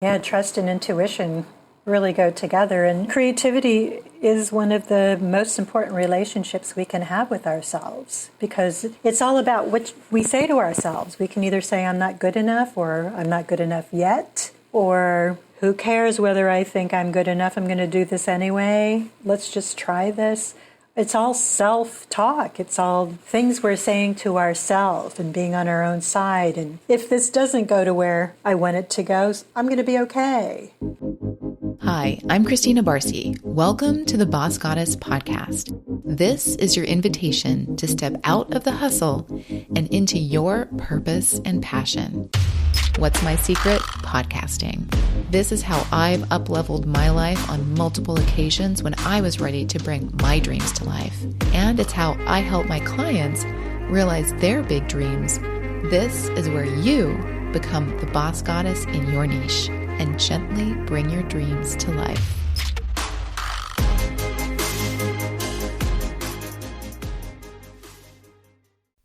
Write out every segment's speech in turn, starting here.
Yeah, trust and intuition really go together. And creativity is one of the most important relationships we can have with ourselves because it's all about what we say to ourselves. We can either say, I'm not good enough, or I'm not good enough yet, or who cares whether I think I'm good enough? I'm going to do this anyway. Let's just try this. It's all self-talk. It's all things we're saying to ourselves and being on our own side. And if this doesn't go to where I want it to go, I'm going to be okay. Hi, I'm Christina Barsi. Welcome to the Boss Goddess podcast. This is your invitation to step out of the hustle and into your purpose and passion. What's my secret? Podcasting. This is how I've up-leveled my life on multiple occasions when I was ready to bring my dreams to life. And it's how I help my clients realize their big dreams. This is where you become the boss goddess in your niche and gently bring your dreams to life.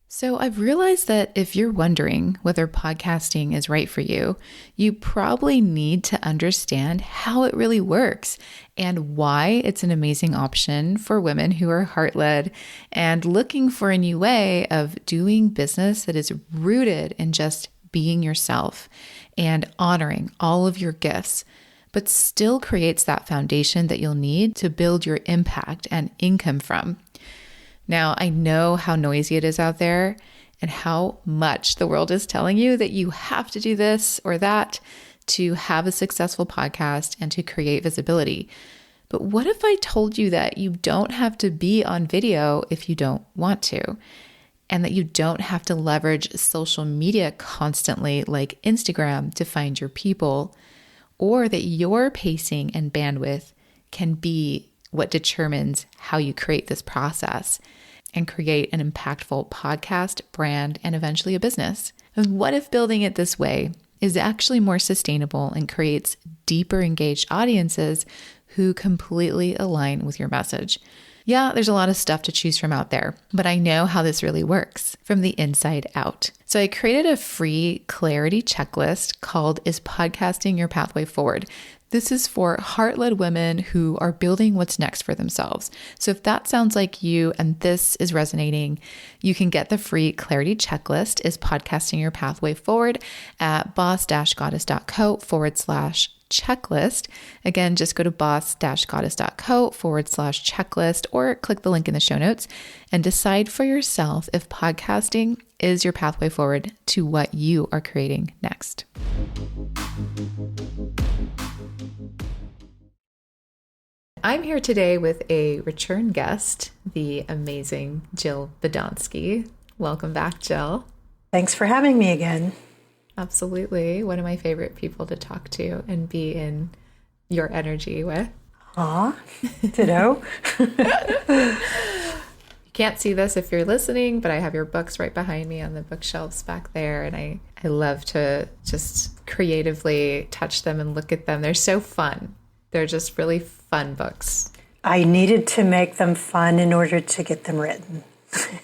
So I've realized that if you're wondering whether podcasting is right for you, you probably need to understand how it really works and why it's an amazing option for women who are heart-led and looking for a new way of doing business that is rooted in just being yourself and honoring all of your gifts, but still creates that foundation that you'll need to build your impact and income from. Now, I know how noisy it is out there and how much the world is telling you that you have to do this or that to have a successful podcast and to create visibility. But what if I told you that you don't have to be on video if you don't want to, and that you don't have to leverage social media constantly like Instagram to find your people, or that your pacing and bandwidth can be what determines how you create this process and create an impactful podcast, brand, and eventually a business? And what if building it this way is actually more sustainable and creates deeper engaged audiences who completely align with your message? Yeah, there's a lot of stuff to choose from out there, but I know how this really works from the inside out. So I created a free clarity checklist called Is Podcasting Your Pathway Forward? This is for heart-led women who are building what's next for themselves. So if that sounds like you and this is resonating, you can get the free clarity checklist, Is Podcasting Your Pathway Forward, at boss-goddess.co/checklist. Again, just go to boss-goddess.co/checklist or click the link in the show notes and decide for yourself if podcasting is your pathway forward to what you are creating next. I'm here today with a return guest, the amazing Jill Badonsky. Welcome back, Jill. Thanks for having me again. Absolutely. One of my favorite people to talk to and be in your energy with. Aw, ditto. You can't see this if you're listening, but I have your books right behind me on the bookshelves back there. And I love to just creatively touch them and look at them. They're so fun. They're just really fun books. I needed to make them fun in order to get them written.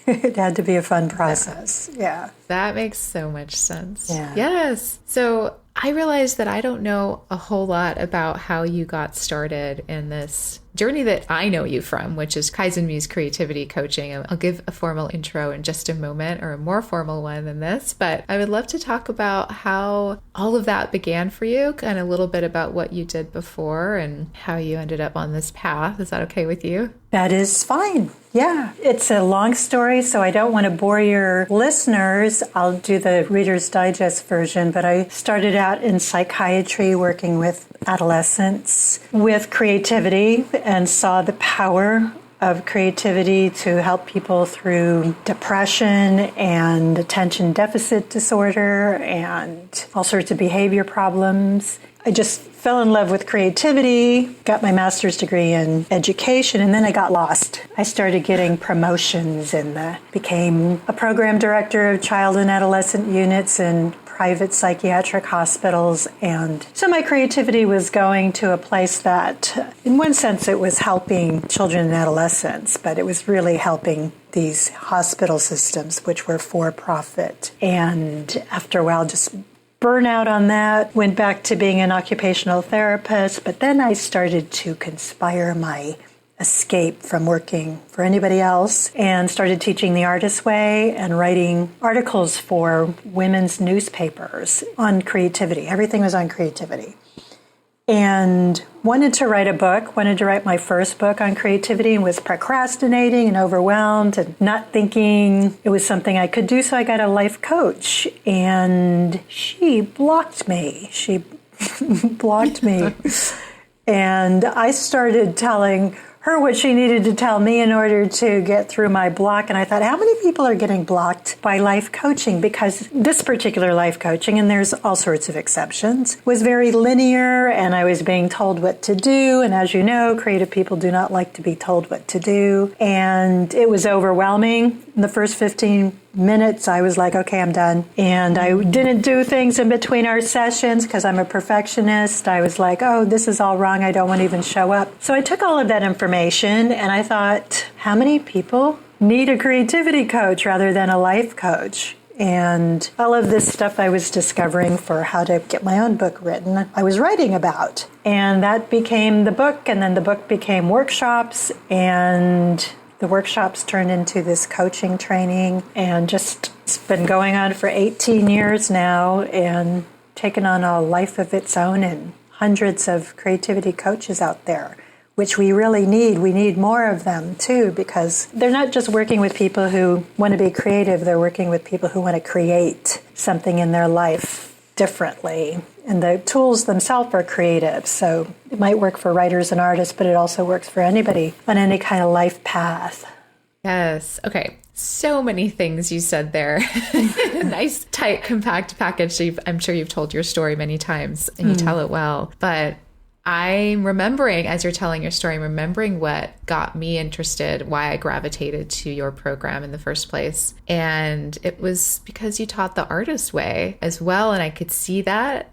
It had to be a fun process. Yeah. That makes so much sense. Yeah. Yes. So I realized that I don't know a whole lot about how you got started in this journey that I know you from, which is Kaizen Muse Creativity Coaching. I'll give a formal intro in just a moment, or a more formal one than this, but I would love to talk about how all of that began for you, kind of a little bit about what you did before and how you ended up on this path. Is that okay with you? That is fine. Yeah. It's a long story, so I don't want to bore your listeners. I'll do the Reader's Digest version, but I started out in psychiatry working with adolescents with creativity and saw the power of creativity to help people through depression and attention deficit disorder and all sorts of behavior problems. I just fell in love with creativity, got my master's degree in education, and then I got lost. I started getting promotions and became a program director of child and adolescent units in private psychiatric hospitals. And so my creativity was going to a place that, in one sense, it was helping children and adolescents, but it was really helping these hospital systems, which were for profit. And after a while, just burnout on that, went back to being an occupational therapist, but then I started to conspire my escape from working for anybody else and started teaching the artist way and writing articles for women's newspapers on creativity. Everything was on creativity. And wanted to write a book, wanted to write my first book on creativity, and was procrastinating and overwhelmed and not thinking it was something I could do. So I got a life coach, and she blocked me. She blocked me. And I started telling her what she needed to tell me in order to get through my block. And I thought, how many people are getting blocked by life coaching? Because this particular life coaching, and there's all sorts of exceptions, was very linear, and I was being told what to do. And as you know, creative people do not like to be told what to do. And it was overwhelming. In the first 15 minutes, I was like, okay, I'm done. And I didn't do things in between our sessions because I'm a perfectionist. I was like, oh, this is all wrong. I don't want to even show up. So I took all of that information and I thought, how many people need a creativity coach rather than a life coach? And all of this stuff I was discovering for how to get my own book written, I was writing about. And that became the book, and then the book became workshops, and the workshops turned into this coaching training, and just it's been going on for 18 years now and taken on a life of its own, and hundreds of creativity coaches out there, which we really need. We need more of them too, because they're not just working with people who want to be creative, they're working with people who want to create something in their life differently. And the tools themselves are creative. So it might work for writers and artists, but it also works for anybody on any kind of life path. Yes. Okay. So many things you said there. Nice, tight, compact package. I'm sure you've told your story many times and you tell it well. But I'm remembering, as you're telling your story, I'm remembering what got me interested, why I gravitated to your program in the first place. And it was because you taught the artist way as well. And I could see that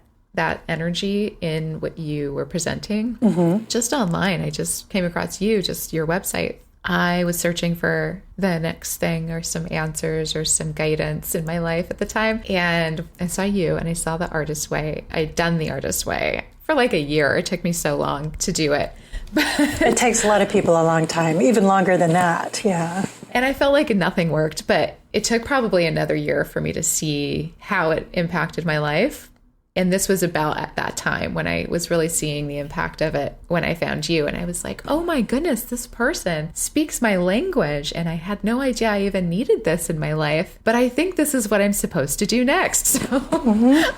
energy in what you were presenting. Just online. I just came across just your website. I was searching for the next thing or some answers or some guidance in my life at the time. And I saw you and I saw the artist way. I'd done the artist way for like a year. It took me so long to do it. It takes a lot of people a long time, even longer than that. Yeah. And I felt like nothing worked, but it took probably another year for me to see how it impacted my life. And this was about at that time when I was really seeing the impact of it when I found you. And I was like, oh my goodness, this person speaks my language. And I had no idea I even needed this in my life. But I think this is what I'm supposed to do next. So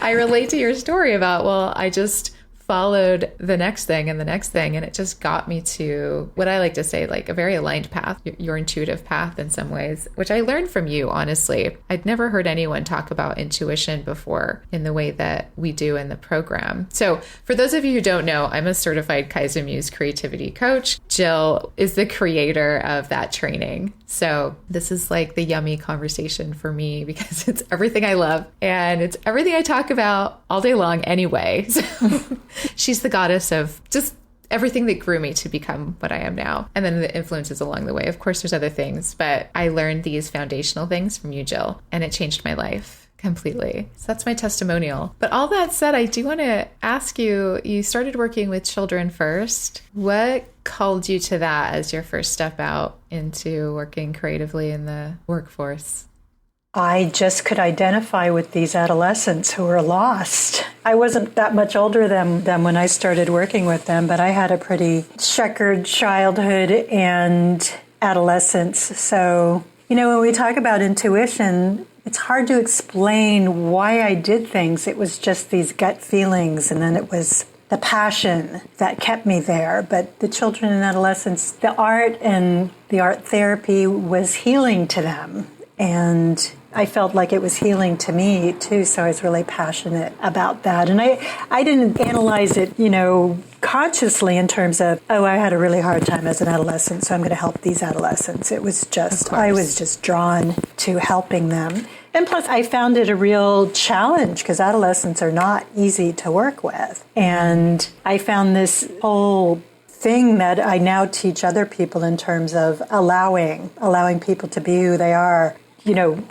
I relate to your story about, well, I just followed the next thing and the next thing. And it just got me to what I like to say, like a very aligned path, your intuitive path in some ways, which I learned from you, honestly. I'd never heard anyone talk about intuition before in the way that we do in the program. So for those of you who don't know, I'm a certified Kaizen Muse Creativity Coach. Jill is the creator of that training. So this is like the yummy conversation for me because it's everything I love and it's everything I talk about all day long anyway. So she's the goddess of just everything that grew me to become what I am now. And then the influences along the way. Of course, there's other things, but I learned these foundational things from you, Jill, and it changed my life completely. So that's my testimonial. But all that said, I do want to ask you, you started working with children first. What called you to that as your first step out into working creatively in the workforce? I just could identify with these adolescents who were lost. I wasn't that much older than them when I started working with them, but I had a pretty checkered childhood and adolescence. So, when we talk about intuition, it's hard to explain why I did things. It was just these gut feelings, and then it was the passion that kept me there. But the children and adolescents, the art and the art therapy was healing to them. And I felt like it was healing to me too, so I was really passionate about that. And I didn't analyze it, consciously in terms of, I had a really hard time as an adolescent, so I'm going to help these adolescents. It was just, I was just drawn to helping them. And plus, I found it a real challenge because adolescents are not easy to work with. And I found this whole thing that I now teach other people in terms of allowing people to be who they are.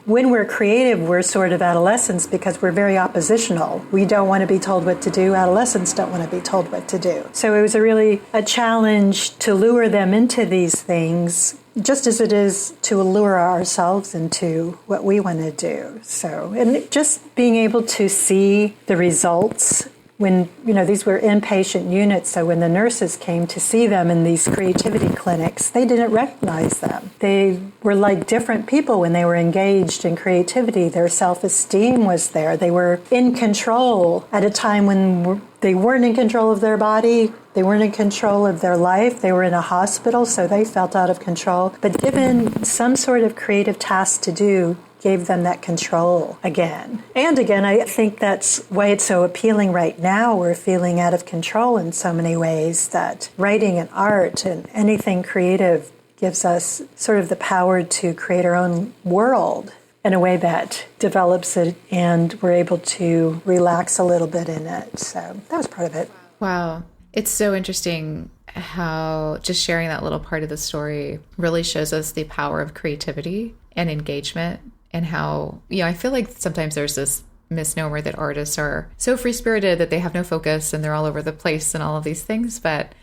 when we're creative, we're sort of adolescents because we're very oppositional. We don't want to be told what to do. Adolescents don't want to be told what to do. So it was really a challenge to lure them into these things, just as it is to lure ourselves into what we want to do. So, and just being able to see the results when, these were inpatient units, so when the nurses came to see them in these creativity clinics, they didn't recognize them. They were like different people when they were engaged in creativity. Their self-esteem was there. They were in control at a time when they weren't in control of their body. They weren't in control of their life. They were in a hospital, so they felt out of control. But given some sort of creative task to do, gave them that control again. And again, I think that's why it's so appealing right now. We're feeling out of control in so many ways that writing and art and anything creative gives us sort of the power to create our own world in a way that develops it, and we're able to relax a little bit in it. So that was part of it. Wow. It's so interesting how just sharing that little part of the story really shows us the power of creativity and engagement, and how, I feel like sometimes there's this misnomer that artists are so free-spirited that they have no focus and they're all over the place and all of these things. But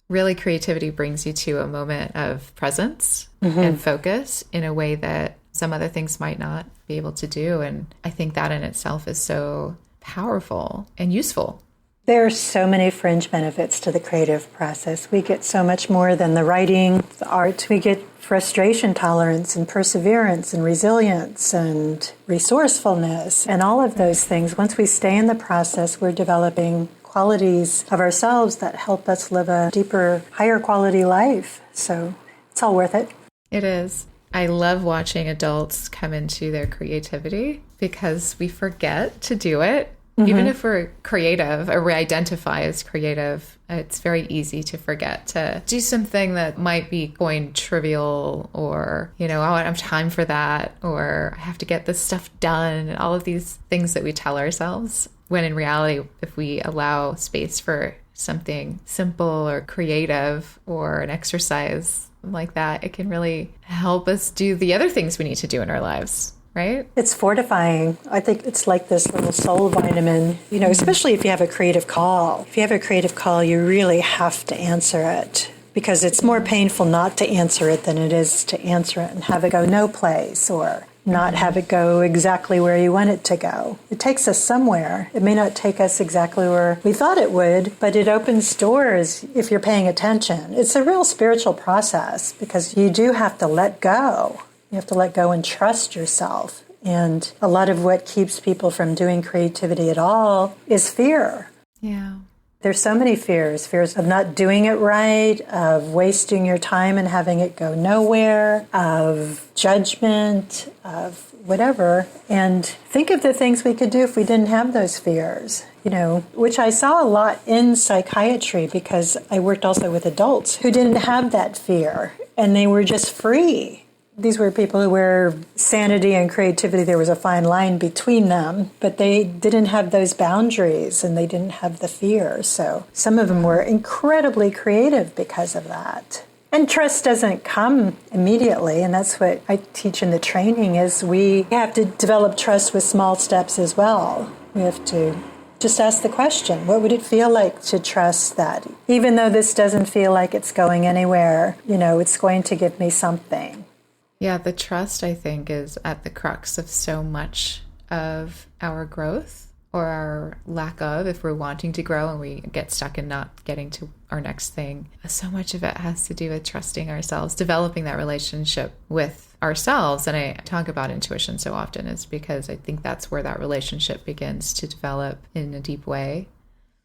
really, creativity brings you to a moment of presence and focus in a way that some other things might not be able to do. And I think that in itself is so powerful and useful. There are so many fringe benefits to the creative process. We get so much more than the writing, the art. We get frustration tolerance and perseverance and resilience and resourcefulness and all of those things. Once we stay in the process, we're developing qualities of ourselves that help us live a deeper, higher quality life. So it's all worth it. It is. I love watching adults come into their creativity because we forget to do it. Even if we're creative or we identify as creative, it's very easy to forget to do something that might be going trivial, or, I don't have time for that, or I have to get this stuff done, and all of these things that we tell ourselves. When in reality, if we allow space for something simple or creative or an exercise like that, it can really help us do the other things we need to do in our lives. Right? It's fortifying. I think it's like this little soul vitamin, especially if you have a creative call. If you have a creative call, you really have to answer it, because it's more painful not to answer it than it is to answer it and have it go no place, or not have it go exactly where you want it to go. It takes us somewhere. It may not take us exactly where we thought it would, but it opens doors if you're paying attention. It's a real spiritual process, because you do have to let go. You have to let go and trust yourself. And a lot of what keeps people from doing creativity at all is fear. Yeah. There's so many fears of not doing it right, of wasting your time and having it go nowhere, of judgment, of whatever. And think of the things we could do if we didn't have those fears, which I saw a lot in psychiatry, because I worked also with adults who didn't have that fear and they were just free. These were people where sanity and creativity, there was a fine line between them, but they didn't have those boundaries and they didn't have the fear. So some of them were incredibly creative because of that. And trust doesn't come immediately, and that's what I teach in the training, is we have to develop trust with small steps as well. We have to just ask the question, what would it feel like to trust that? Even though this doesn't feel like it's going anywhere, it's going to give me something. Yeah, the trust, I think, is at the crux of so much of our growth, or our lack of, if we're wanting to grow and we get stuck in not getting to our next thing. So much of it has to do with trusting ourselves, developing that relationship with ourselves. And I talk about intuition so often is because I think that's where that relationship begins to develop in a deep way.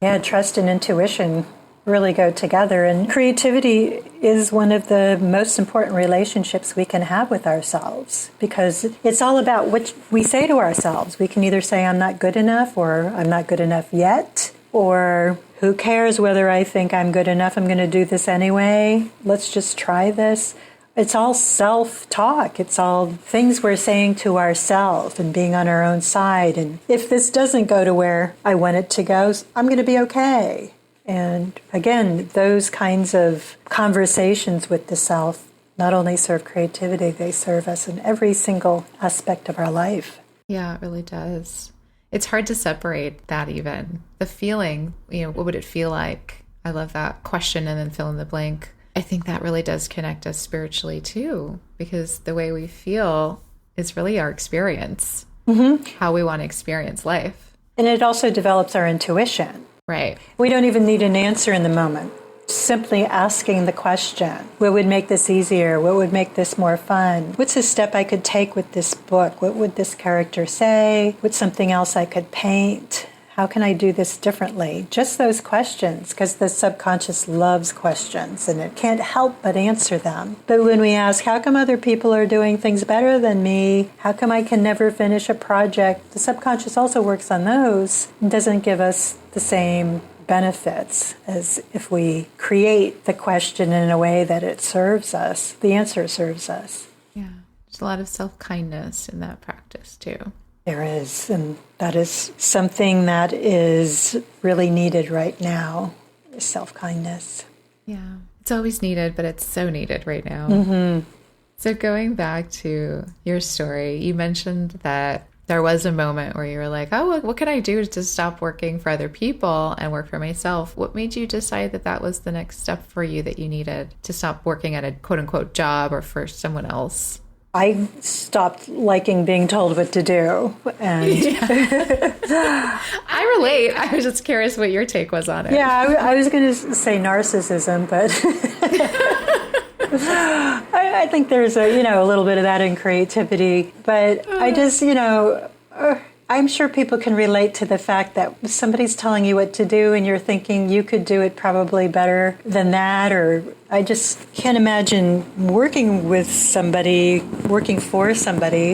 Yeah, trust and intuition really go together. And creativity is one of the most important relationships we can have with ourselves, because it's all about what we say to ourselves. We can either say, I'm not good enough, or I'm not good enough yet, or who cares whether I think I'm good enough, I'm going to do this anyway. Let's just try this. It's all self-talk. It's all things we're saying to ourselves and being on our own side. And if this doesn't go to where I want it to go, I'm going to be okay. And again, those kinds of conversations with the self not only serve creativity, they serve us in every single aspect of our life. Yeah, it really does. It's hard to separate that even. The feeling, what would it feel like? I love that question and then fill in the blank. I think that really does connect us spiritually too, because the way we feel is really our experience, how we want to experience life. And it also develops our intuition. Right. We don't even need an answer in the moment. Simply asking the question, what would make this easier? What would make this more fun? What's a step I could take with this book? What would this character say? What's something else I could paint? How can I do this differently? Just those questions, because the subconscious loves questions and it can't help but answer them. But when we ask, how come other people are doing things better than me? How come I can never finish a project? The subconscious also works on those. It doesn't give us the same benefits as if we create the question in a way that it serves us. The answer serves us. Yeah. There's a lot of self-kindness in that practice too. There is, and that is something that is really needed right now, is self-kindness. Yeah, it's always needed, but it's so needed right now. So going back to your story, you mentioned that there was a moment where you were like, oh, what can I do to stop working for other people and work for myself? What made you decide that that was the next step for you that you needed to stop working at a quote unquote job or for someone else? I stopped liking being told what to do. And I relate. I was just curious what your take was on it. Yeah, I was going to say narcissism, but I think there's a little bit of that in creativity. But I just, I'm sure people can relate to the fact that somebody's telling you what to do and you're thinking you could do it probably better than that. Or I just can't imagine working for somebody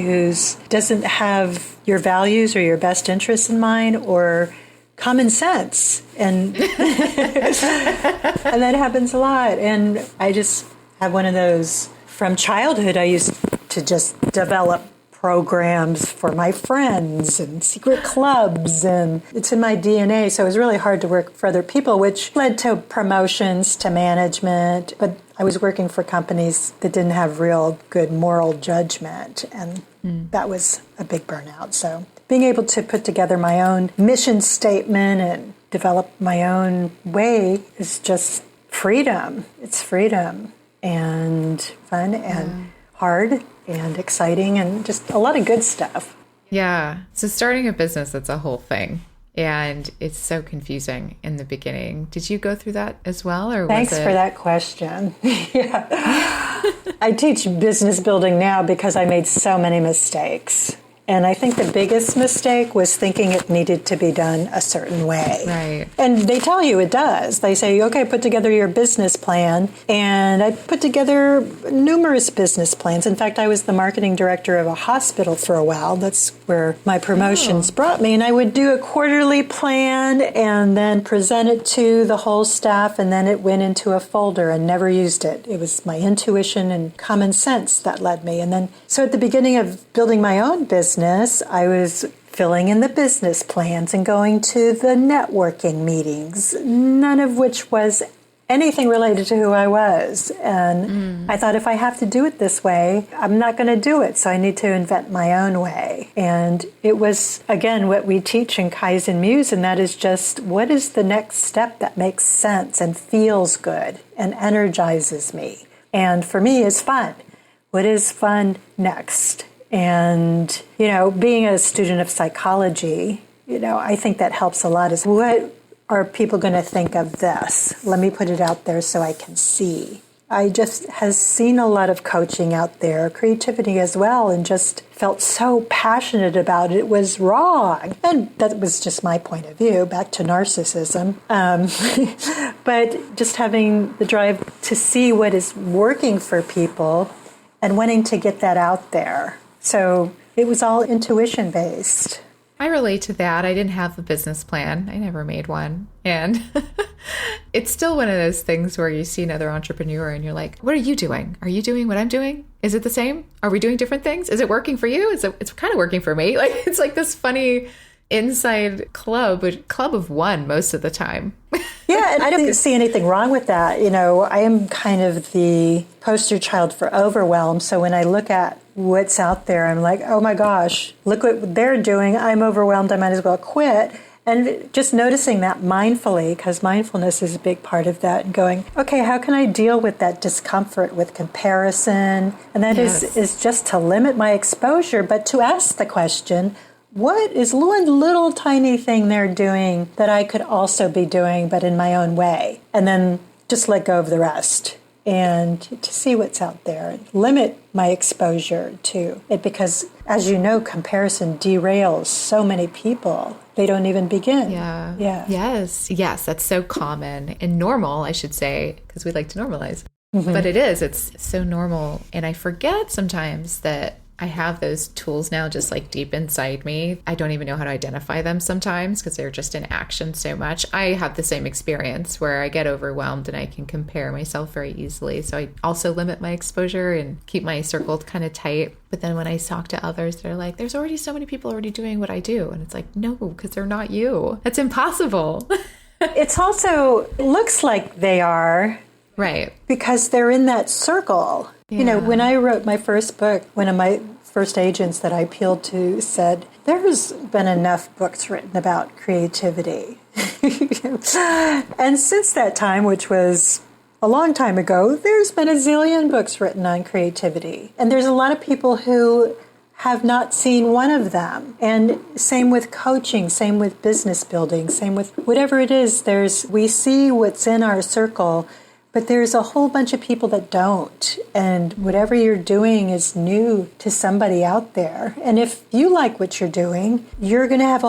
who doesn't have your values or your best interests in mind or common sense. And, and that happens a lot. And I just have one of those from childhood. I used to just develop programs for my friends and secret clubs, and it's in my DNA, so it was really hard to work for other people, which led to promotions, to management, but I was working for companies that didn't have real good moral judgment, and that was a big burnout. So being able to put together my own mission statement and develop my own way is just freedom. It's freedom and fun and hard and exciting and just a lot of good stuff. Yeah. So starting a business, that's a whole thing. And it's so confusing in the beginning. Did you go through that as well? Or Thanks for that question. Yeah. I teach business building now because I made so many mistakes. And I think the biggest mistake was thinking it needed to be done a certain way. Right. And they tell you it does. They say, okay, put together your business plan. And I put together numerous business plans. In fact, I was the marketing director of a hospital for a while. That's where my promotions brought me. And I would do a quarterly plan and then present it to the whole staff. And then it went into a folder and never used it. It was my intuition and common sense that led me. And then, so at the beginning of building my own business, I was filling in the business plans and going to the networking meetings, none of which was anything related to who I was. And I thought, if I have to do it this way, I'm not going to do it. So I need to invent my own way. And it was, again, what we teach in Kaizen Muse, and that is just, what is the next step that makes sense and feels good and energizes me? And for me, is fun. What is fun next? And, being a student of psychology, I think that helps a lot, is what are people going to think of this? Let me put it out there so I can see. I just has seen a lot of coaching out there, creativity as well, and just felt so passionate about it. It was wrong. And that was just my point of view, back to narcissism. But just having the drive to see what is working for people and wanting to get that out there. So it was all intuition based. I relate to that. I didn't have a business plan. I never made one. And it's still one of those things where you see another entrepreneur and you're like, what are you doing? Are you doing what I'm doing? Is it the same? Are we doing different things? Is it working for you? It's kind of working for me. Like, it's like this funny inside club, but club of one most of the time. Yeah, and I don't see anything wrong with that. I am kind of the poster child for overwhelm. So when I look at what's out there, I'm like, oh my gosh, look what they're doing. I'm overwhelmed. I might as well quit. And just noticing that mindfully, because mindfulness is a big part of that, and going, okay, how can I deal with that discomfort with comparison? And that is just to limit my exposure, but to ask the question, what is one little tiny thing they're doing that I could also be doing, but in my own way? And then just let go of the rest and to see what's out there. Limit my exposure to it because, as you know, comparison derails so many people. They don't even begin. Yeah. Yeah. Yes. That's so common and normal, I should say, because we like to normalize. But it's so normal. And I forget sometimes that I have those tools now just like deep inside me. I don't even know how to identify them sometimes because they're just in action so much. I have the same experience where I get overwhelmed and I can compare myself very easily. So I also limit my exposure and keep my circle kind of tight. But then when I talk to others, they're like, there's already so many people already doing what I do. And it's like, no, because they're not you. That's impossible. It's also looks like they are. Right. Because they're in that circle. Yeah. When I wrote my first book, one of my first agents that I appealed to said, there's been enough books written about creativity. And since that time, which was a long time ago, there's been a zillion books written on creativity. And there's a lot of people who have not seen one of them. And same with coaching, same with business building, same with whatever it is. We see what's in our circle, but there's a whole bunch of people that don't. And whatever you're doing is new to somebody out there. And if you like what you're doing, you're going to have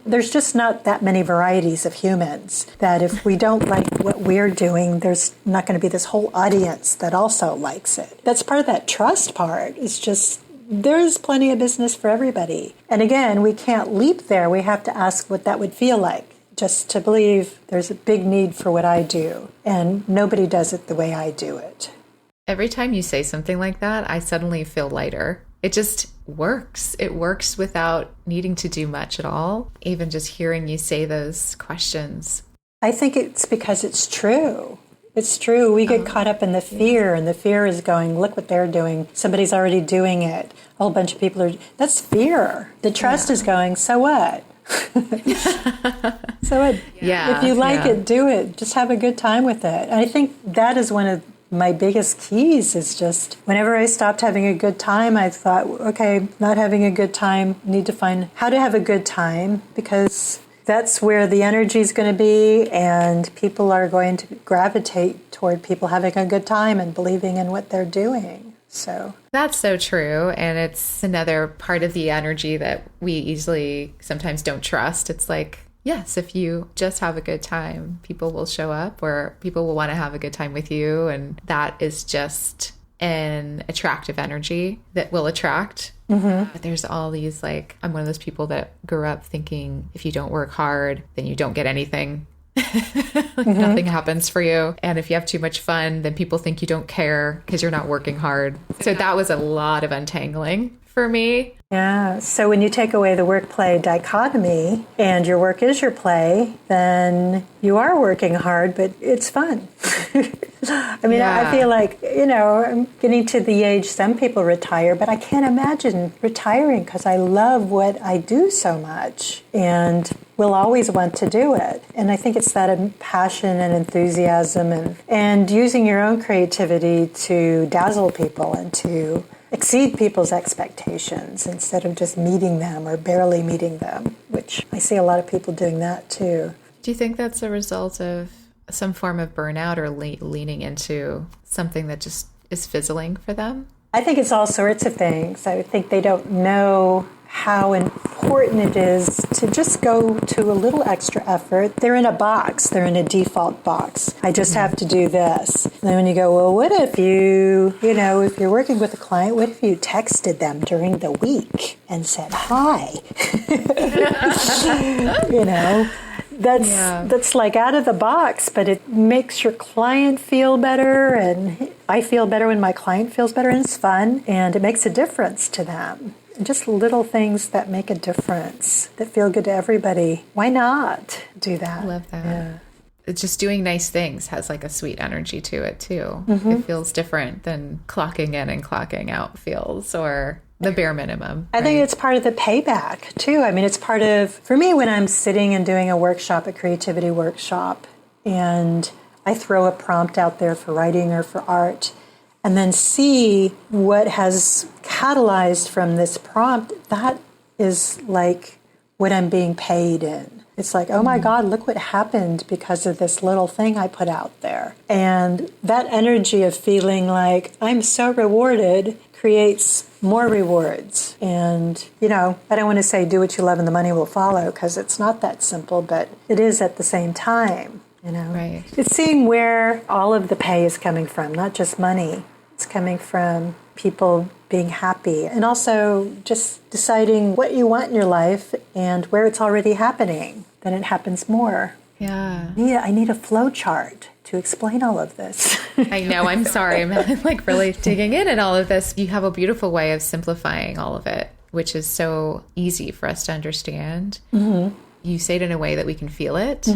there's just not that many varieties of humans that if we don't like what we're doing, there's not going to be this whole audience that also likes it. That's part of that trust part. It's just, there's plenty of business for everybody. And again, we can't leap there. We have to ask what that would feel like. Just to believe there's a big need for what I do, and nobody does it the way I do it. Every time you say something like that, I suddenly feel lighter. It just works. It works without needing to do much at all. Even just hearing you say those questions. I think it's because it's true. It's true. We get caught up in the fear, and the fear is going, look what they're doing. Somebody's already doing it. A whole bunch of people are. That's fear. The trust is going, so what? So if you like it, do it. Just have a good time with it. And I think that is one of my biggest keys is just whenever I stopped having a good time, I thought, okay, not having a good time, need to find how to have a good time because that's where the energy is going to be and people are going to gravitate toward people having a good time and believing in what they're doing. So that's so true. And it's another part of the energy that we easily sometimes don't trust. It's like, yes, if you just have a good time, people will show up or people will want to have a good time with you. And that is just an attractive energy that will attract. But there's all these I'm one of those people that grew up thinking if you don't work hard, then you don't get anything. Nothing happens for you. And if you have too much fun, then people think you don't care because you're not working hard. So that was a lot of untangling for me. Yeah. So when you take away the work-play dichotomy and your work is your play, then you are working hard, but it's fun. I feel like, I'm getting to the age some people retire, but I can't imagine retiring because I love what I do so much and will always want to do it. And I think it's that passion and enthusiasm and using your own creativity to dazzle people and to exceed people's expectations instead of just meeting them or barely meeting them, which I see a lot of people doing that too. Do you think that's a result of some form of burnout or leaning into something that just is fizzling for them? I think it's all sorts of things. I think they don't know how important it is to just go to a little extra effort. They're in a box. They're in a default box. I just have to do this. And then when you go, well, what if if you're working with a client, what if you texted them during the week and said, hi? That's like out of the box, but it makes your client feel better. And I feel better when my client feels better, and it's fun. And it makes a difference to them. just little things that make a difference, that feel good to everybody. Why not do that? I love that. Yeah. It's just doing nice things has like a sweet energy to it too. It feels different than clocking in and clocking out feels, or the bare minimum. I think it's part of the payback too. I mean, it's part of, for me, when I'm sitting and doing a workshop, a creativity workshop, and I throw a prompt out there for writing or for art, and then see what has catalyzed from this prompt, that is like what I'm being paid in. It's like, oh my God, look what happened because of this little thing I put out there. And that energy of feeling like I'm so rewarded creates more rewards. And, I don't want to say do what you love and the money will follow, because it's not that simple, but it is at the same time, Right. It's seeing where all of the pay is coming from, not just money. It's coming from people being happy, and also just deciding what you want in your life and where it's already happening. Then it happens more. Yeah. I need a flow chart to explain all of this. I know. I'm sorry. I'm like really digging in all of this. You have a beautiful way of simplifying all of it, which is so easy for us to understand. You say it in a way that we can feel it.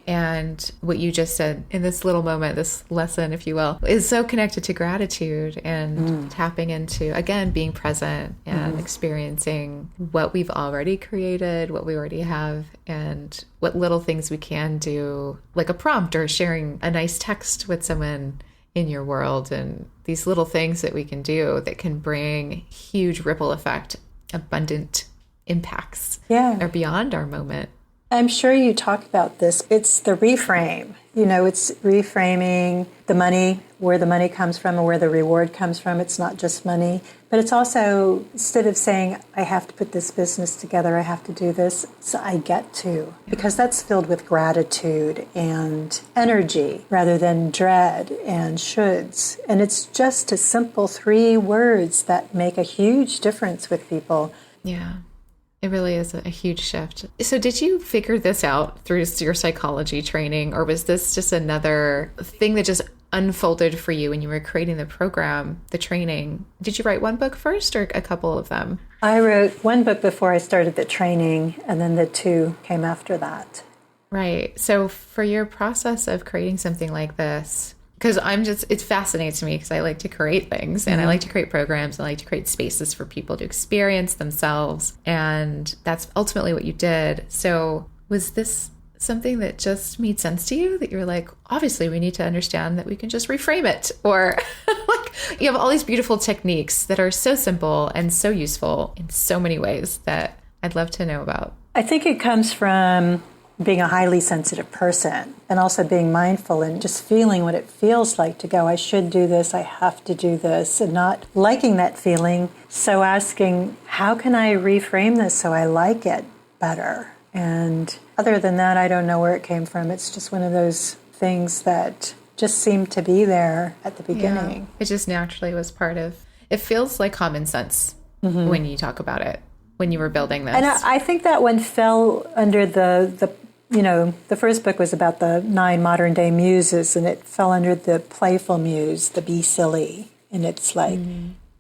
And what you just said in this little moment, this lesson, if you will, is so connected to gratitude and tapping into, again, being present and experiencing what we've already created, what we already have, and what little things we can do, like a prompt or sharing a nice text with someone in your world, and these little things that we can do that can bring huge ripple effect, abundant impacts are beyond our moment. I'm sure you talk about this. It's the reframe. It's reframing the money, where the money comes from and where the reward comes from. It's not just money, but it's also, instead of saying, I have to put this business together, I have to do this, so I get to. Because that's filled with gratitude and energy rather than dread and shoulds. And it's just a simple 3 words that make a huge difference with people. Yeah. It really is a huge shift. So did you figure this out through your psychology training, or was this just another thing that just unfolded for you when you were creating the program, the training? Did you write one book first or a couple of them? I wrote one book before I started the training, and then the 2 came after that. Right. So for your process of creating something like this, because it fascinates me because I like to create things and I like to create programs. I like to create spaces for people to experience themselves. And that's ultimately what you did. So was this something that just made sense to you, that you were like, obviously we need to understand that we can just reframe it? Or like you have all these beautiful techniques that are so simple and so useful in so many ways that I'd love to know about. I think it comes from being a highly sensitive person, and also being mindful and just feeling what it feels like to go, I should do this, I have to do this, and not liking that feeling. So asking, how can I reframe this so I like it better? And other than that, I don't know where it came from. It's just one of those things that just seemed to be there at the beginning. Yeah, it just naturally was part of, it feels like common sense when you talk about it, when you were building this. And I think that one fell under the first book was about the 9 modern day muses, and it fell under the playful muse, the be silly. And it's like,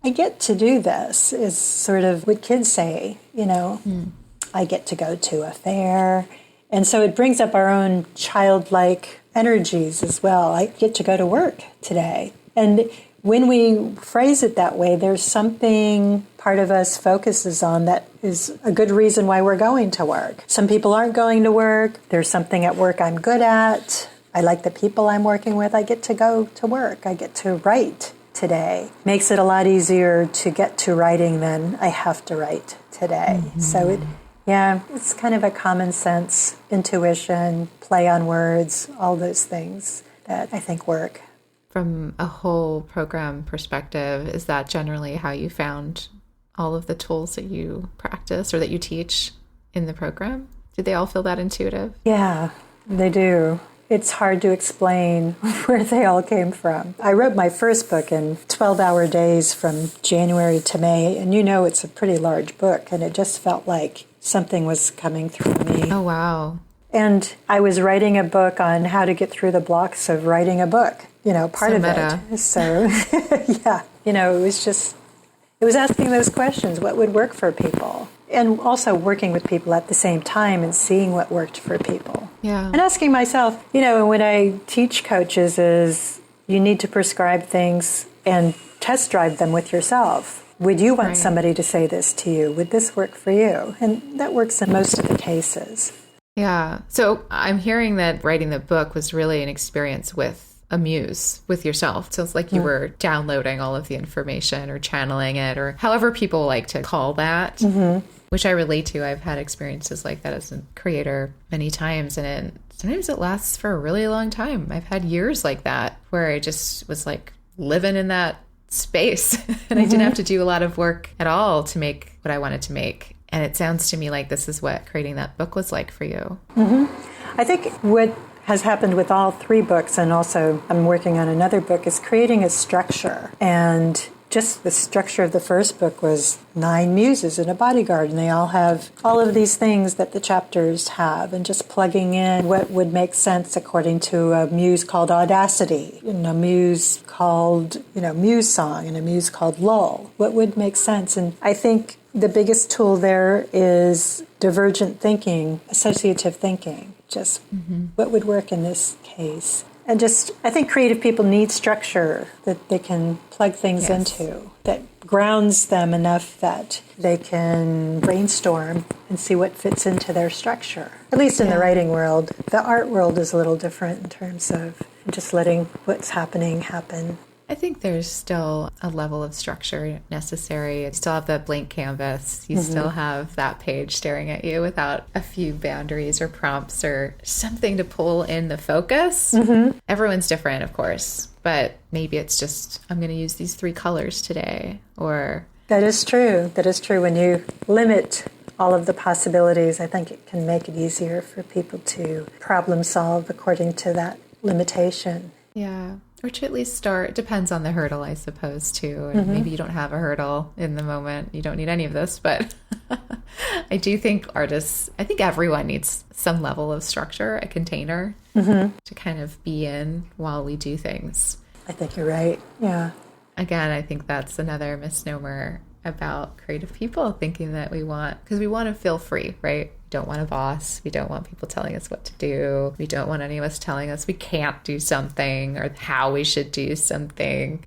I get to do this, is sort of what kids say, I get to go to a fair. And so it brings up our own childlike energies as well. I get to go to work today. And when we phrase it that way, there's something part of us focuses on that is a good reason why we're going to work. Some people aren't going to work. There's something at work I'm good at. I like the people I'm working with. I get to go to work. I get to write today. Makes it a lot easier to get to writing than I have to write today. So it's kind of a common sense, intuition, play on words, all those things that I think work. From a whole program perspective, is that generally how you found all of the tools that you practice or that you teach in the program? Did they all feel that intuitive? Yeah, they do. It's hard to explain where they all came from. I wrote my first book in 12-hour days from January to May, and it's a pretty large book, and it just felt like something was coming through me. Oh, wow. And I was writing a book on how to get through the blocks of writing a book, part of meta. it. So, it it was asking those questions. What would work for people? And also working with people at the same time and seeing what worked for people. Yeah. And asking myself, when I teach coaches is you need to prescribe things and test drive them with yourself. Would you want somebody to say this to you? Would this work for you? And that works in most of the cases. Yeah. So I'm hearing that writing the book was really an experience with a muse, with yourself. So it's like you were downloading all of the information or channeling it, or however people like to call that, which I relate to. I've had experiences like that as a creator many times, and sometimes it lasts for a really long time. I've had years like that where I just was like living in that space and I didn't have to do a lot of work at all to make what I wanted to make. And it sounds to me like this is what creating that book was like for you. I think what has happened with all 3 books, and also I'm working on another book, is creating a structure. And just the structure of the first book was 9 muses and a bodyguard, and they all have all of these things that the chapters have, and just plugging in what would make sense according to a muse called Audacity, and a muse called, Muse Song, and a muse called Lull. What would make sense? And I think the biggest tool there is divergent thinking, associative thinking. Just what would work in this case. And I think creative people need structure that they can plug things into, that grounds them enough that they can brainstorm and see what fits into their structure. At least in the writing world. The art world is a little different in terms of just letting what's happening happen. I think there's still a level of structure necessary. You still have that blank canvas. You still have that page staring at you without a few boundaries or prompts or something to pull in the focus. Everyone's different, of course, but maybe it's just, I'm going to use these 3 colors today, or... That is true. That is true. When you limit all of the possibilities, I think it can make it easier for people to problem solve according to that limitation. Yeah. Or to at least start. It depends on the hurdle, I suppose, too. And maybe you don't have a hurdle in the moment. You don't need any of this. But I do think I think everyone needs some level of structure, a container to kind of be in while we do things. I think you're right. Yeah. Again, I think that's another misnomer about creative people, thinking that because we want to feel free, right? We don't want a boss. We don't want people telling us what to do. We don't want any of us telling us we can't do something or how we should do something.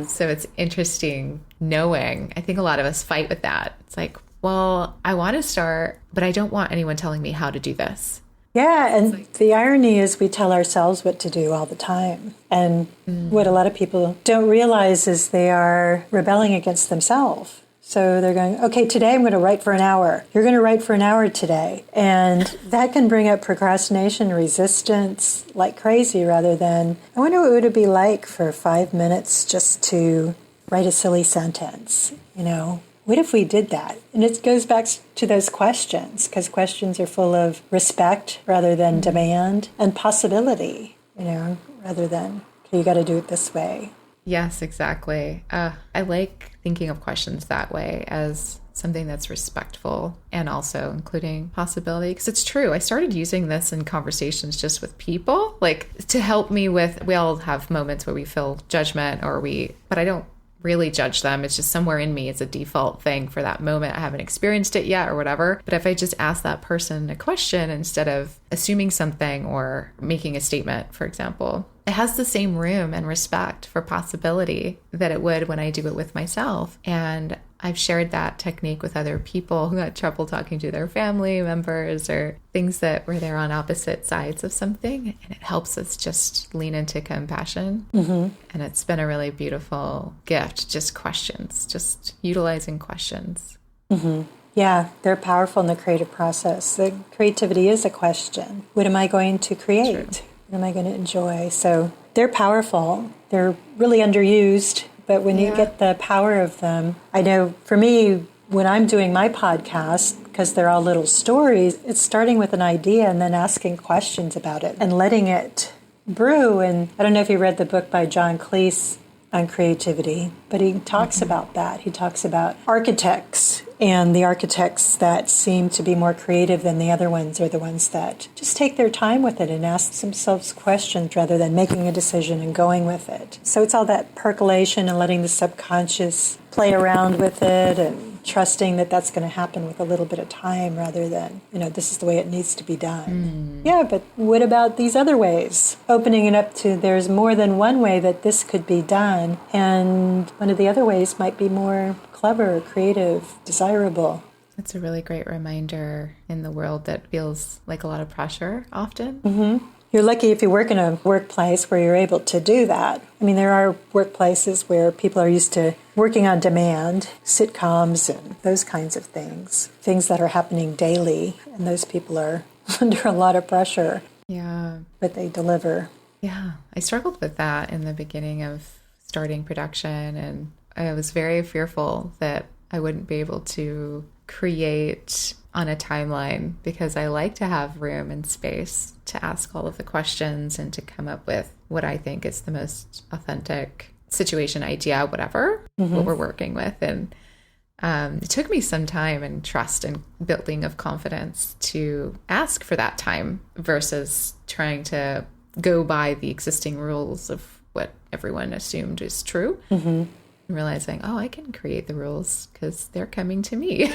So it's interesting knowing. I think a lot of us fight with that. It's like, well, I want to start, but I don't want anyone telling me how to do this. Yeah, and the irony is we tell ourselves what to do all the time. And what a lot of people don't realize is they are rebelling against themselves. So they're going, okay, today I'm going to write for an hour. You're going to write for an hour today. And that can bring up procrastination, resistance like crazy, rather than, I wonder what it would be like for 5 minutes just to write a silly sentence, What if we did that? And it goes back to those questions, because questions are full of respect rather than demand, and possibility, rather than, okay, you got to do it this way. Yes, exactly. I like thinking of questions that way, as something that's respectful and also including possibility. Because it's true. I started using this in conversations just with people, like to help me with, we all have moments where we feel judgment but I don't really judge them. It's just somewhere in me. It's a default thing for that moment. I haven't experienced it yet or whatever. But if I just ask that person a question instead of assuming something or making a statement, for example, it has the same room and respect for possibility that it would when I do it with myself. And I've shared that technique with other people who had trouble talking to their family members or things that where they're on opposite sides of something. And it helps us just lean into compassion. And it's been a really beautiful gift, just questions, just utilizing questions. Yeah, they're powerful in the creative process. The creativity is a question. What am I going to create? True. What am I going to enjoy? So they're powerful. They're really underused. But when you get the power of them, I know for me, when I'm doing my podcast, because they're all little stories, it's starting with an idea and then asking questions about it and letting it brew. And I don't know if you read the book by John Cleese on creativity, but he talks about that. He talks about architects And the architects that seem to be more creative than the other ones are the ones that just take their time with it and ask themselves questions rather than making a decision and going with it. So it's all that percolation and letting the subconscious play around with it and trusting that that's going to happen with a little bit of time rather than, this is the way it needs to be done. Yeah, but what about these other ways? Opening it up to there's more than one way that this could be done, and one of the other ways might be more clever, creative, desirable. It's a really great reminder in the world that feels like a lot of pressure often. Mm-hmm. You're lucky if you work in a workplace where you're able to do that. I mean, there are workplaces where people are used to working on demand, sitcoms and those kinds of things that are happening daily, and those people are under a lot of pressure. Yeah. But they deliver. Yeah. I struggled with that in the beginning of starting production, and I was very fearful that I wouldn't be able to create on a timeline because I like to have room and space to ask all of the questions and to come up with what I think is the most authentic situation, idea, whatever, what we're working with. And it took me some time and trust and building of confidence to ask for that time versus trying to go by the existing rules of what everyone assumed is true. Realizing, I can create the rules because they're coming to me.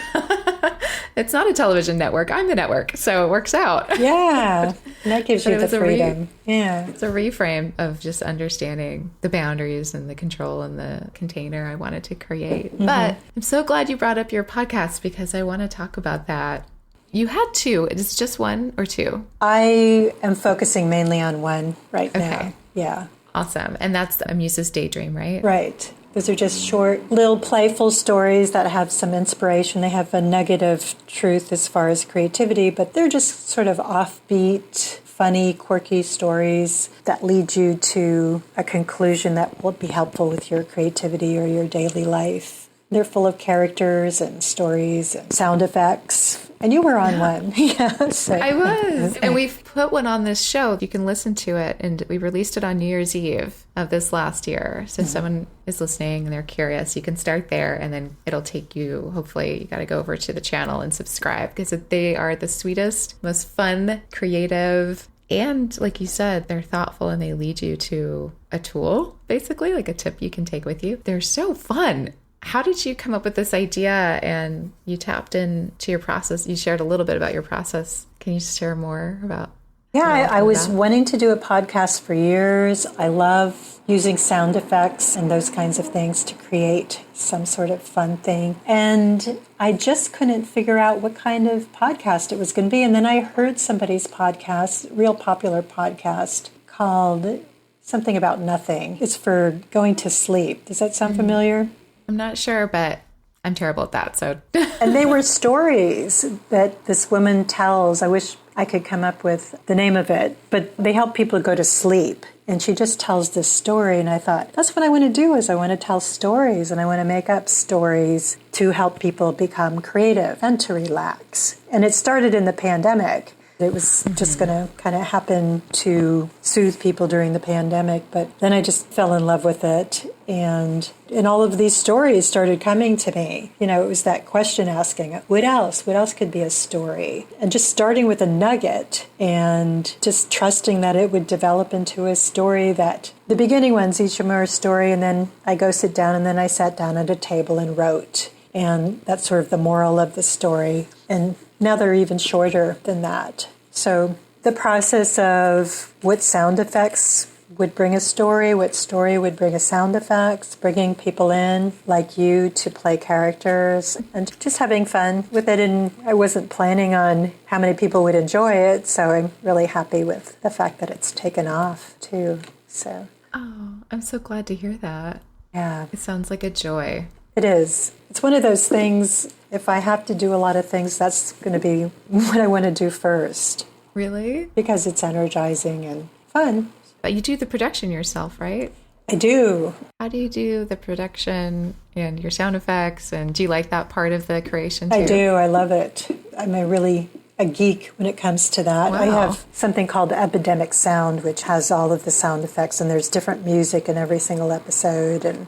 It's not a television network. I'm the network. So it works out. Yeah. And that gives you the freedom. Yeah. It's a reframe of just understanding the boundaries and the control and the container I wanted to create. But I'm so glad you brought up your podcast because I want to talk about that. You had two. Is it just one or two? I am focusing mainly on one right now. Okay. Yeah. Awesome. And that's A Muse's Daydream, right? Right. Those are just short, little playful stories that have some inspiration. They have a nugget of truth as far as creativity, but they're just sort of offbeat, funny, quirky stories that lead you to a conclusion that will be helpful with your creativity or your daily life. They're full of characters and stories and sound effects. And you were on one. Yeah, so. I was. And we've put one on this show. You can listen to it. And we released it on New Year's Eve of this last year. So if someone is listening and they're curious, you can start there. And then it'll take you, hopefully, you got to go over to the channel and subscribe because they are the sweetest, most fun, creative, and like you said, they're thoughtful and they lead you to a tool, basically, like a tip you can take with you. They're so fun. How did you come up with this idea and you tapped into your process? You shared a little bit about your process. Can you share more about? Yeah, I was wanting to do a podcast for years. I love using sound effects and those kinds of things to create some sort of fun thing. And I just couldn't figure out what kind of podcast it was going to be. And then I heard somebody's podcast, real popular podcast, called something about nothing. It's for going to sleep. Does that sound familiar? I'm not sure, but I'm terrible at that. So, and they were stories that this woman tells. I wish I could come up with the name of it, but they help people go to sleep. And she just tells this story. And I thought, that's what I want to do is I want to tell stories and I want to make up stories to help people become creative and to relax. And it started in the pandemic. It was just going to kind of happen to soothe people during the pandemic. But then I just fell in love with it. And all of these stories started coming to me. It was that question asking, what else? What else could be a story? And just starting with a nugget and just trusting that it would develop into a story that the beginning ones, each of them are a story. And then I go sit down and then I sat down at a table and wrote. And that's sort of the moral of the story. And now they're even shorter than that. So the process of what sound effects would bring a story, what story would bring a sound effects, bringing people in like you to play characters, and just having fun with it. And I wasn't planning on how many people would enjoy it, so I'm really happy with the fact that it's taken off too. So. Oh, I'm so glad to hear that. Yeah. It sounds like a joy. It is. It's one of those things, if I have to do a lot of things, that's going to be what I want to do first. Really? Because it's energizing and fun. But you do the production yourself, right? I do. How do you do the production and your sound effects? And do you like that part of the creation too? I do. I love it. I'm a geek when it comes to that. Wow. I have something called Epidemic Sound, which has all of the sound effects, and there's different music in every single episode, and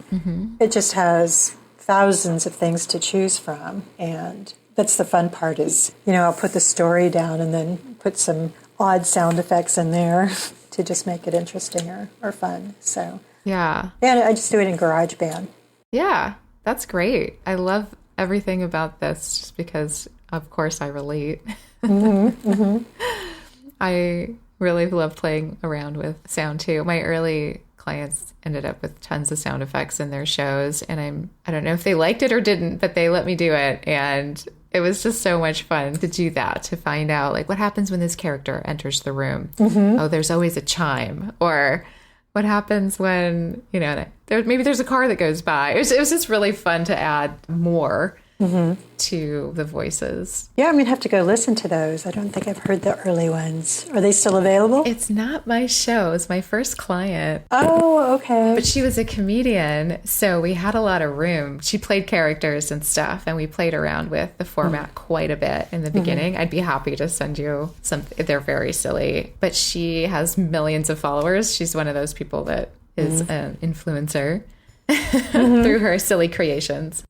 it just has thousands of things to choose from. And that's the fun part is, I'll put the story down and then put some odd sound effects in there to just make it interesting or fun. So, yeah. And I just do it in GarageBand. Yeah, that's great. I love everything about this just because, of course, I relate. I really love playing around with sound too. My early clients ended up with tons of sound effects in their shows, and I don't know if they liked it or didn't, but they let me do it, and it was just so much fun to do that, to find out like what happens when this character enters the room. Oh, there's always a chime, or what happens when maybe there's a car that goes by. It was just really fun to add more to the voices. Yeah, I'm going to have to go listen to those. I don't think I've heard the early ones. Are they still available? It's not my show. It's my first client. Oh, okay. But she was a comedian, so we had a lot of room. She played characters and stuff, and we played around with the format quite a bit in the beginning. I'd be happy to send you some. They're very silly, but she has millions of followers. She's one of those people that is an influencer. Through her silly creations.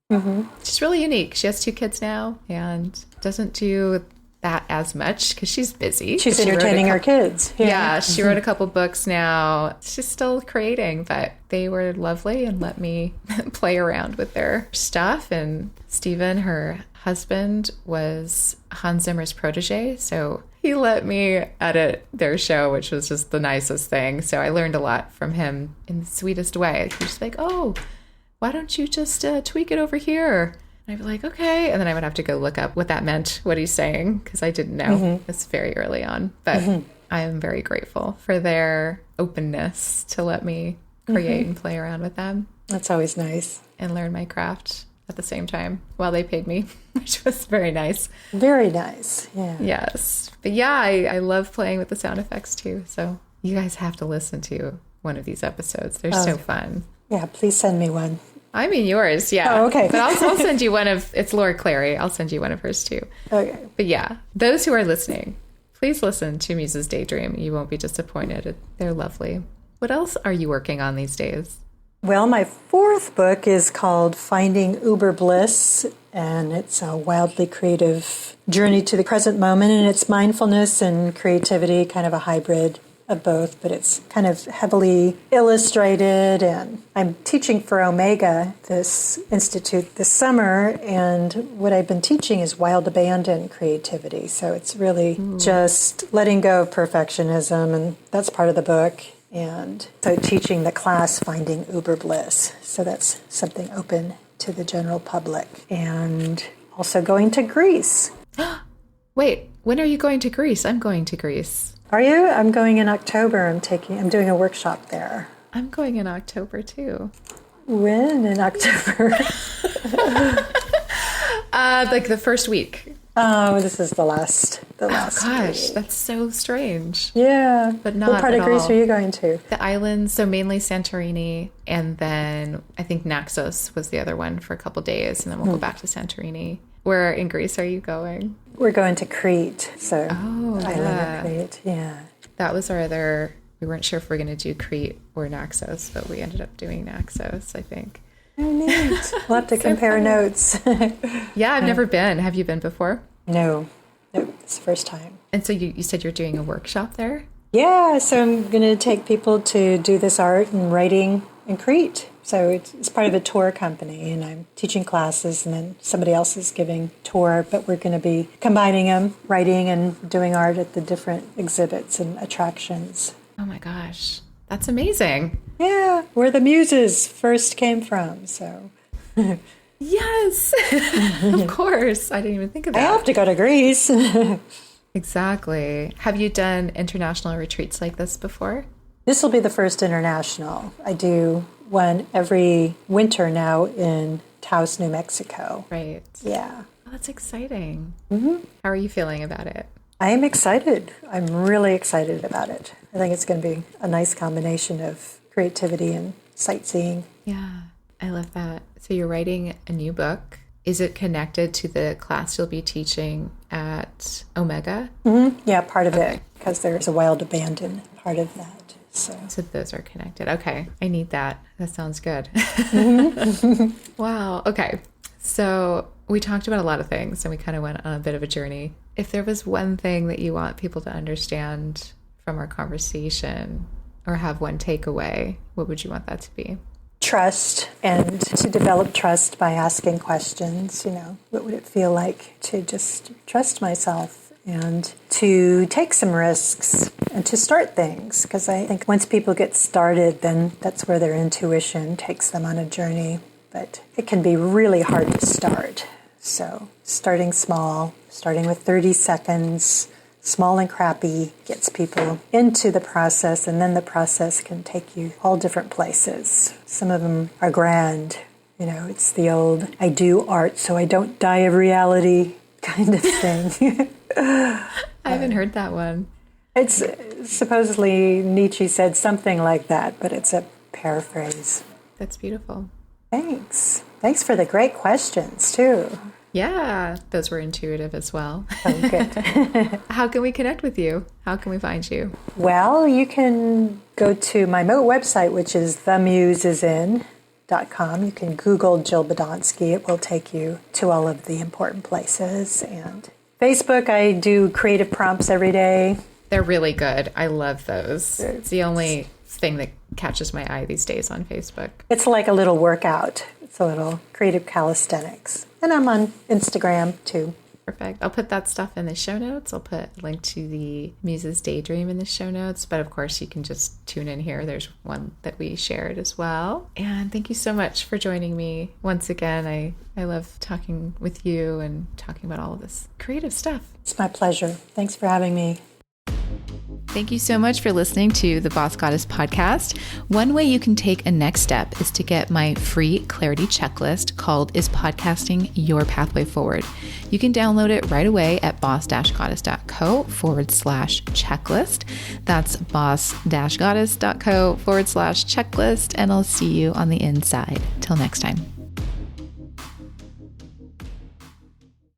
She's really unique. She has 2 kids now and doesn't do that as much because she's busy. She's entertaining her kids. Yeah, she wrote a couple books now. She's still creating, but they were lovely and let me play around with their stuff. And Steven, her husband, was Hans Zimmer's protege, so he let me edit their show, which was just the nicest thing. So I learned a lot from him in the sweetest way. He was like, oh, why don't you just tweak it over here? And I'd be like, okay. And then I would have to go look up what that meant, what he's saying, because I didn't know. It's very early on. But I am very grateful for their openness to let me create and play around with them. That's always nice. And learn my craft at the same time while they paid me, which was very nice. Very nice. Yeah. Yes. But yeah, I love playing with the sound effects too. So you guys have to listen to one of these episodes. They're so fun. Yeah, please send me one. I mean yours, yeah. Oh, okay. But I'll send you one of, it's Laura Clary. I'll send you one of hers too. Okay. But yeah, those who are listening, please listen to Muse's Daydream. You won't be disappointed. They're lovely. What else are you working on these days? Well, my 4th book is called Finding Uber Bliss, and it's a wildly creative journey to the present moment, and it's mindfulness and creativity, kind of a hybrid of both, but it's kind of heavily illustrated, and I'm teaching for Omega, this institute, this summer, and what I've been teaching is wild abandon creativity, so it's really just letting go of perfectionism, and that's part of the book. And so teaching the class Finding Uber Bliss. So that's something open to the general public. And also going to Greece. Wait, when are you going to Greece? I'm going to Greece. Are you? I'm going in October. I'm doing a workshop there. I'm going in October too. When in October? Like the first week. Oh, this is the last Gosh, week. that's so strange. Yeah. But not what part at of Greece all. are you going to? The islands, so mainly Santorini, and then I think Naxos was the other one for a couple days, and then we'll go back to Santorini. Where in Greece are you going? We're going to Crete, so yeah. island of Crete, yeah. That was our other, we weren't sure if we were going to do Crete or Naxos, but we ended up doing Naxos, I think. Oh, neat. We'll have to compare notes. Yeah, I've never been. Have you been before? No, it's the first time. And so you said you're doing a workshop there? Yeah, so I'm going to take people to do this art and writing in Crete. So it's part of a tour company, and I'm teaching classes, and then somebody else is giving tour, but we're going to be combining them, writing and doing art at the different exhibits and attractions. Oh my gosh, that's amazing. Yeah, where the muses first came from, so... Yes, of course. I didn't even think of I that. have to go to Greece. Exactly. Have you done international retreats like this before? This will be the first international. I do one every winter now in Taos, New Mexico. Right. Yeah. Oh, that's exciting. Mm-hmm. How are you feeling about it? I am excited. I'm really excited about it. I think it's going to be a nice combination of creativity and sightseeing. Yeah, I love that. So you're writing a new book. Is it connected to the class you'll be teaching at Omega? Mm-hmm. Yeah, part of it, because there's a wild abandon part of that. So those are connected. Okay. I need that. That sounds good. Wow. Okay. So we talked about a lot of things and we kind of went on a bit of a journey. If there was one thing that you want people to understand from our conversation or have one takeaway, what would you want that to be? Trust, and to develop trust by asking questions. What would it feel like to just trust myself and to take some risks and to start things? Because I think once people get started, then that's where their intuition takes them on a journey. But it can be really hard to start. So starting small, starting with 30 seconds, small and crappy, gets people into the process, and then the process can take you all different places. Some of them are grand. It's the old, I do art so I don't die of reality kind of thing. I haven't heard that one. It's supposedly Nietzsche said something like that, but it's a paraphrase. That's beautiful. Thanks. Thanks for the great questions, too. Yeah, those were intuitive as well. Oh, good. How can we connect with you? How can we find you? Well, you can go to my website, which is themusesin.com. You can Google Jill Badonsky. It will take you to all of the important places. And Facebook, I do creative prompts every day. They're really good. I love those. It's the only thing that catches my eye these days on Facebook. It's like a little workout. It's a little creative calisthenics. And I'm on Instagram too. Perfect. I'll put that stuff in the show notes. I'll put a link to the Muses Daydream in the show notes. But of course, you can just tune in here. There's one that we shared as well. And thank you so much for joining me once again. I love talking with you and talking about all of this creative stuff. It's my pleasure. Thanks for having me. Thank you so much for listening to the Boss Goddess podcast. One way you can take a next step is to get my free clarity checklist called Is Podcasting Your Pathway Forward? You can download it right away at boss-goddess.co/checklist. That's boss-goddess.co/checklist. And I'll see you on the inside. Till next time.